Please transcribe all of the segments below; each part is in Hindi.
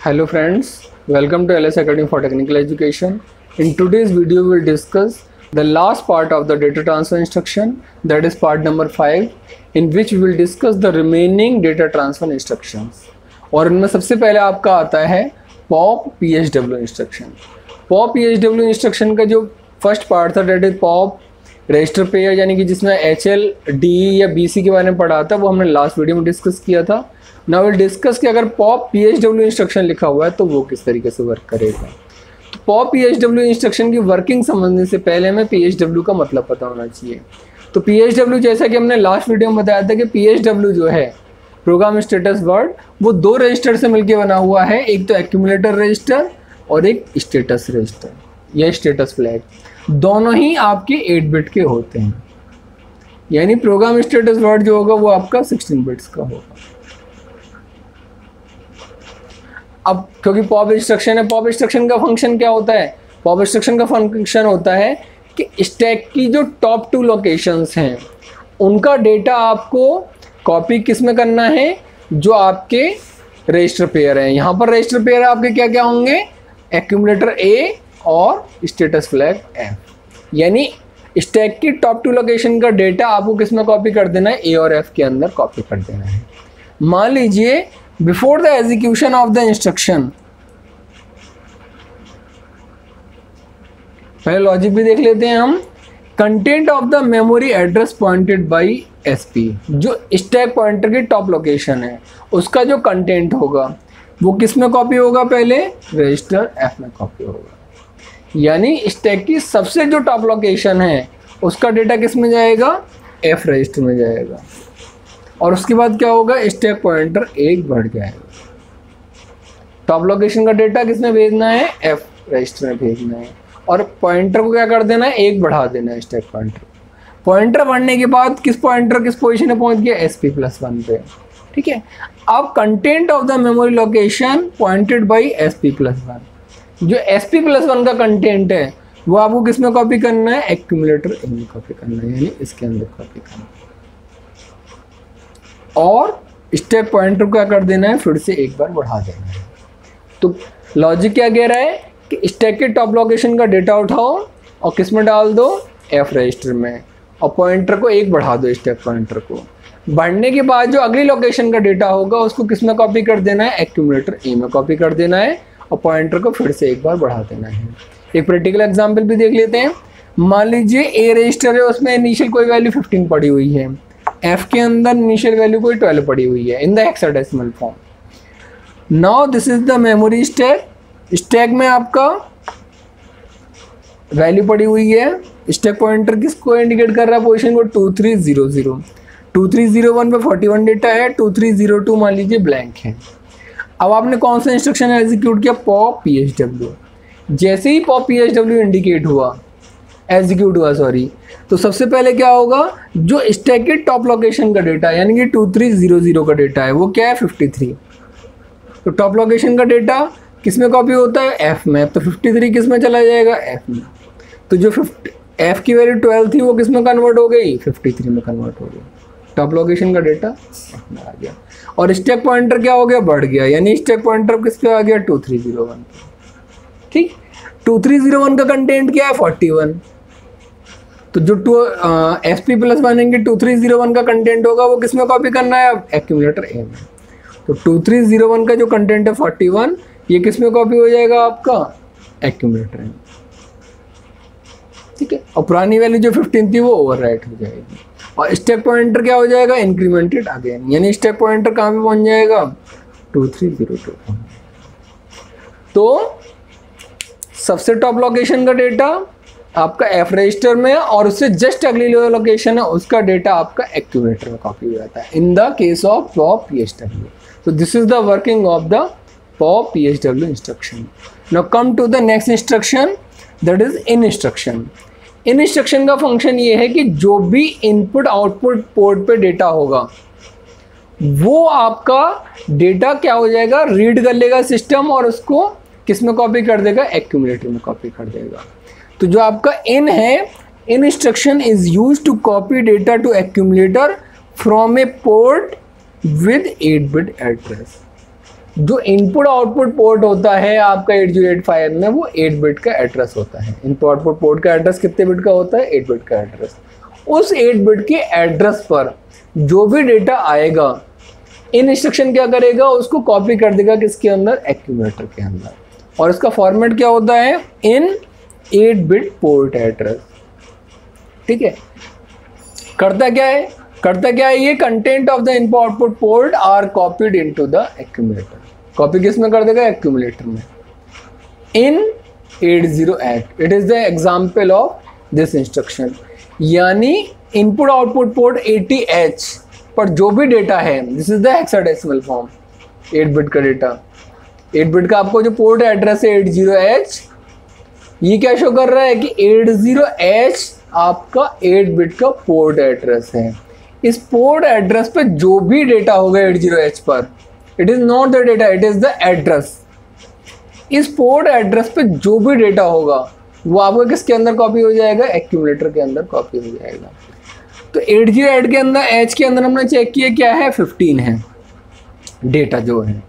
Hello friends, welcome to LS Academy for Technical Education. In today's video we will discuss the last part of the data transfer instruction, that is part number 5, in which we will discuss the remaining data transfer instructions. और इनमें सबसे पहले आपका आता है POP PSW instruction. POP PSW instruction का जो फर्स्ट पार्ट था that is POP register pair, यानी कि जिसमें HL, DE या BC के बारे में पढ़ा था, वो हमने लास्ट वीडियो में डिस्कस किया था। नाउ विल डिस्कस कि अगर POP PSW इंस्ट्रक्शन लिखा हुआ है तो वो किस तरीके से वर्क करेगा। तो POP PSW इंस्ट्रक्शन की वर्किंग समझने से पहले हमें PSW का मतलब पता होना चाहिए। तो PSW जैसा कि हमने लास्ट वीडियो में बताया था कि PSW जो है प्रोग्राम स्टेटस वर्ड, वो दो रजिस्टर से मिलकर बना हुआ है, एक तो एक्यूमुलेटर रजिस्टर और एक स्टेटस रजिस्टर या स्टेटस फ्लैग। दोनों ही आपके 8 बिट के होते हैं, यानी प्रोग्राम स्टेटस वर्ड जो होगा वो आपका 16 बिट्स का होगा। अब क्योंकि पॉप इंस्ट्रक्शन है, पॉप इंस्ट्रक्शन का फंक्शन क्या होता है? पॉप इंस्ट्रक्शन का फंक्शन होता है कि स्टैक की जो टॉप 2 लोकेशंस हैं उनका डेटा आपको कॉपी किस में करना है? जो आपके रजिस्टर पेयर हैं। यहाँ पर रजिस्टर पेयर आपके क्या क्या होंगे? एक्यूमुलेटर A और स्टेटस फ्लैग F। यानी स्टैक की टॉप 2 लोकेशन का डेटा आपको किस में कॉपी कर देना है? A और F के अंदर कॉपी कर देना है। मान लीजिए before the execution of the instruction, पहले लॉजिक भी देख लेते हैं हम। Content of the memory address pointed bye SP, जो स्टैक पॉइंटर की टॉप लोकेशन है उसका जो कंटेंट होगा वो किस में कॉपी होगा? पहले रजिस्टर F में कॉपी होगा। यानी स्टैक की सबसे जो टॉप लोकेशन है उसका डेटा किस में जाएगा? F रजिस्टर में जाएगा। और उसके बाद क्या होगा? स्टैक पॉइंटर 1 बढ़ जाएगा। टॉप लोकेशन का डेटा किस में भेजना है? F रजिस्टर में भेजना है। और पॉइंटर को क्या कर देना है? 1 बढ़ा देना है स्टैक पॉइंटर। पॉइंटर बढ़ने के बाद किस पॉइंटर किस पोजीशन में पहुंच गया? SP+1 पे। ठीक है। अब content of the memory location pointed bye SP+1, जो SP+1 का कंटेंट है वो आपको किस में कॉपी करना है? एक्यूमुलेटर A में कॉपी करना है, यानी इसके अंदर कॉपी करना है। और स्टैक पॉइंटर को क्या कर देना है? फिर से 1 बार बढ़ा देना है। तो लॉजिक क्या कह रहा है कि स्टैक के टॉप लोकेशन का डेटा उठाओ और किस में डाल दो? F रजिस्टर में। और पॉइंटर को 1 बढ़ा दो, स्टैक पॉइंटर को। बढ़ने के बाद जो अगली लोकेशन का डेटा होगा उसको किस में कॉपी कर देना है? एक्यूमुलेटर A में कॉपी कर देना है और पॉइंटर को फिर से 1 बार बढ़ा देना है। एक प्रैक्टिकल एग्जाम्पल भी देख लेते हैं। मान लीजिए A रजिस्टर है, उसमें इनिशियल कोई वैल्यू 15 पड़ी हुई है, F के अंदर इनिशियल वैल्यू कोई 12 पड़ी हुई है in the hexadecimal form. Now this is the memory stack. Stack में आपका वैल्यू पड़ी हुई है। स्टैक पॉइंटर किसको इंडिकेट कर रहा है? पोजीशन को 2300। 2301 पे 41 डेटा है, 2302 मान लीजिए ब्लैंक है। अब आपने कौन सा इंस्ट्रक्शन एग्जीक्यूट किया? POP PSW। जैसे ही POP PSW इंडिकेट हुआ, एग्जीक्यूट हुआ सॉरी, तो सबसे पहले क्या होगा? जो स्टैक के टॉप लोकेशन का डेटा यानी कि 2300 का डेटा है वो क्या है? 53। तो टॉप लोकेशन का डेटा किस में कॉपी होता है? F में। तो 53 किस में चला जाएगा? F में। तो जो F की वैल्यू 12 थी वो किस में कन्वर्ट हो गई? 53 में कन्वर्ट हो गई। टॉप लोकेशन का डेटा F में आ गया। और स्टैक पॉइंटर क्या हो गया? बढ़ गया, यानी स्टैक पॉइंटर किस पे आ गया? 2301। ठीक। 2301 का कंटेंट क्या है? 41। तो जो SP+1 यानी 2301 का कंटेंट होगा वो किस में कॉपी करना है? एक्यूमुलेटर A में। तो 2301 का जो कंटेंट है 41, ये किस में कॉपी हो जाएगा? आपका एक्यूमुलेटर में। ठीक है। और पुरानी वैल्यू जो 15 थी वो ओवरराइट हो जाएगी। और स्टैक पॉइंटर क्या हो जाएगा? इंक्रीमेंटेड अगेन, यानी स्टैक पॉइंटर कहाँ पे पहुंच जाएगा? 2302। तो सबसे टॉप लोकेशन का डेटा आपका F रजिस्टर में और उससे जस्ट अगली लोकेशन है उसका डेटा आपका एक्यूमुलेटर में कॉपी हो जाता है in the case of POP PSW। So this is the working of the POP PSW instruction. Now come to the next instruction, that is in instruction. In instruction का फंक्शन ये है कि जो भी इनपुट आउटपुट पोर्ट पे डेटा होगा वो आपका डेटा क्या हो जाएगा? रीड कर लेगा सिस्टम और उसको किस में कॉपी कर देगा? एक्यूमुलेटर में कॉपी कर देगा। तो जो आपका इन है, IN instruction is used to copy data to accumulator from a port with 8 bit address. जो इनपुट आउटपुट पोर्ट होता है आपका 8085 में वो 8 बिट का एड्रेस होता है। इनपुट आउटपुट पोर्ट का एड्रेस कितने बिट का होता है? 8 बिट का एड्रेस। उस 8 बिट के एड्रेस पर जो भी डेटा आएगा इन इंस्ट्रक्शन क्या करेगा, उसको कॉपी कर देगा किसके अंदर? एक्यूमुलेटर के अंदर। और इसका फॉर्मेट क्या होता है? In 8 bit port address. ठीक है, करता क्या है ये content of the input output port are copied into the accumulator. Copy किस में कर देगा? एक्यूमुलेटर में। In 80H it is the example of this instruction. यानी इनपुट आउटपुट पोर्ट 80H पर जो भी डेटा है, this is the hexadecimal form, 8 bit का डेटा, 8 बिट का आपको जो पोर्ट एड्रेस है 80H, ये क्या शो कर रहा है कि 80H आपका 8 बिट का पोर्ट एड्रेस है। इस पोर्ट एड्रेस पे जो भी डेटा होगा 80H पर, it is not the data, it is the address. इस पोर्ट एड्रेस पे जो भी डेटा होगा वो आपका किसके अंदर कॉपी हो जाएगा? एक्यूमुलेटर के अंदर कॉपी हो जाएगा। तो 80H के अंदर, H के अंदर हमने चेक किया क्या है? 15 है डेटा जो है,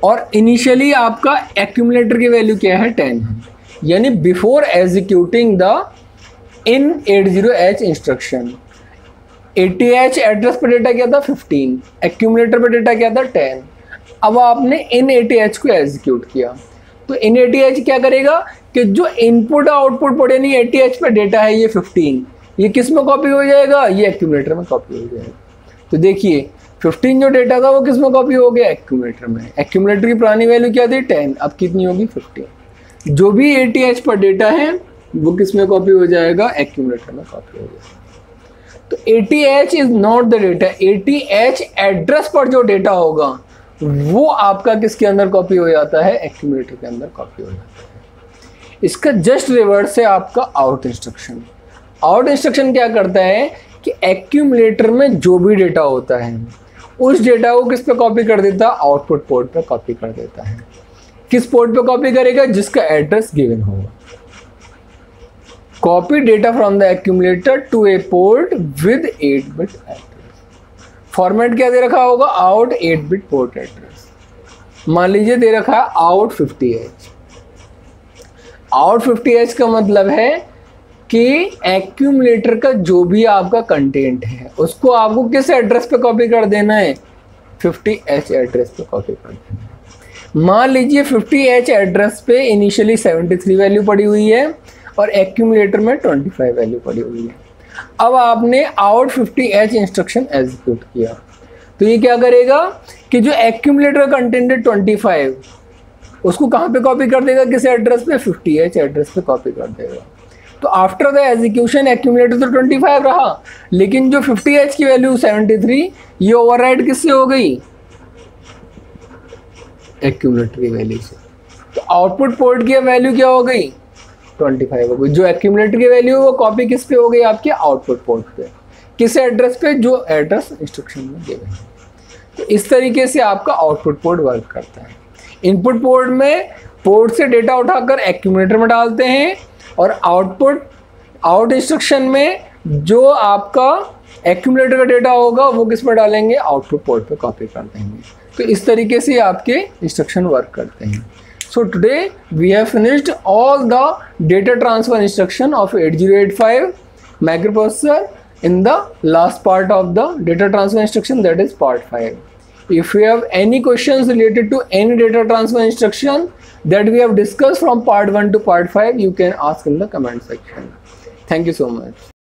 और इनिशियली आपका एक्यूमुलेटर की वैल्यू क्या है? 10 है। यानी before executing the in 80H instruction, 80H address पर डेटा क्या था? 15, एक्यूमुलेटर पर डेटा क्या था? 10। अब आपने इन 80H को एग्जीक्यूट किया, तो इन 80H क्या करेगा कि जो इनपुट आउटपुट पोर्ट यानी 80H पर डेटा है ये 15, ये किस में कॉपी हो जाएगा? ये एक्यूमुलेटर में कॉपी हो जाएगा। तो देखिए 15 जो डेटा था वो किस में कॉपी हो गया? एक्यूमुलेटर में। एक्यूमुलेटर की पुरानी वैल्यू क्या थी? 10, अब कितनी होगी? 15। जो भी 80H पर डेटा है वो किस में कॉपी हो जाएगा? एक्यूमुलेटर में कॉपी हो जाएगा। तो 80H is not the data, 80H address पर जो डेटा होगा वो आपका किसके अंदर कॉपी हो जाता है? एक्यूमुलेटर के अंदर कॉपी हो जाता है। इसका जस्ट रिवर्स है आपका आउट इंस्ट्रक्शन। आउट इंस्ट्रक्शन क्या करता है कि एक्यूमुलेटर में जो भी डेटा होता है उस डेटा को किस पे कॉपी कर देता है? आउटपुट पोर्ट पे कॉपी कर देता है। किस पोर्ट पे कॉपी करेगा? जिसका एड्रेस गिवन होगा। Copy data from the accumulator to a port with 8 bit address. Format क्या दे रखा होगा? Out 8 bit port address. मान लीजिए दे रखा है आउट 50H। आउट 50H का मतलब है कि एक्यूमुलेटर का जो भी आपका कंटेंट है उसको आपको किस एड्रेस पे कॉपी कर देना है? 50H एड्रेस पे कॉपी कर देना है। मान लीजिए 50H एड्रेस पे इनिशियली 73 वैल्यू पड़ी हुई है और एक्यूमुलेटर में 25 वैल्यू पड़ी हुई है। अब आपने आउट 50H इंस्ट्रक्शन एग्जीक्यूट किया, तो ये क्या करेगा कि जो एक्यूमुलेटर का कंटेंट है 25, उसको कहाँ पे कॉपी कर देगा? किस एड्रेस पे? 50H एड्रेस पे कॉपी कर देगा। तो आफ्टर द एग्जीक्यूशन एक्यूमुलेटर तो 25 रहा, लेकिन जो 50H की वैल्यू 73 ये ओवरराइड किससे हो गई? एक्यूमुलेटर की वैल्यू से। तो आउटपुट पोर्ट की वैल्यू क्या हो गई? 25 हो गई। जो एक्यूमुलेटर की वैल्यू वो कॉपी किस पे हो गई? आपके आउटपुट पोर्ट पे। किस एड्रेस पे? जो एड्रेस इंस्ट्रक्शन में दिया है। तो इस तरीके से आपका आउटपुट पोर्ट वर्क करता है। इनपुट पोर्ट में पोर्ट से डेटा उठाकर एक्यूमुलेटर में डालते हैं, और आउट इंस्ट्रक्शन में जो आपका एक्यूमुलेटर का डेटा होगा वो किस पर डालेंगे? आउटपुट पोर्ट पे कॉपी कर देंगे। तो इस तरीके से आपके इंस्ट्रक्शन वर्क करते हैं। So today we have finished all the data transfer instruction of 8085 microprocessor in the last part of the data transfer instruction, that is part 5. If you have any questions related to any data transfer instruction that we have discussed from part 1 to part 5, you can ask in the comment section. Thank you so much.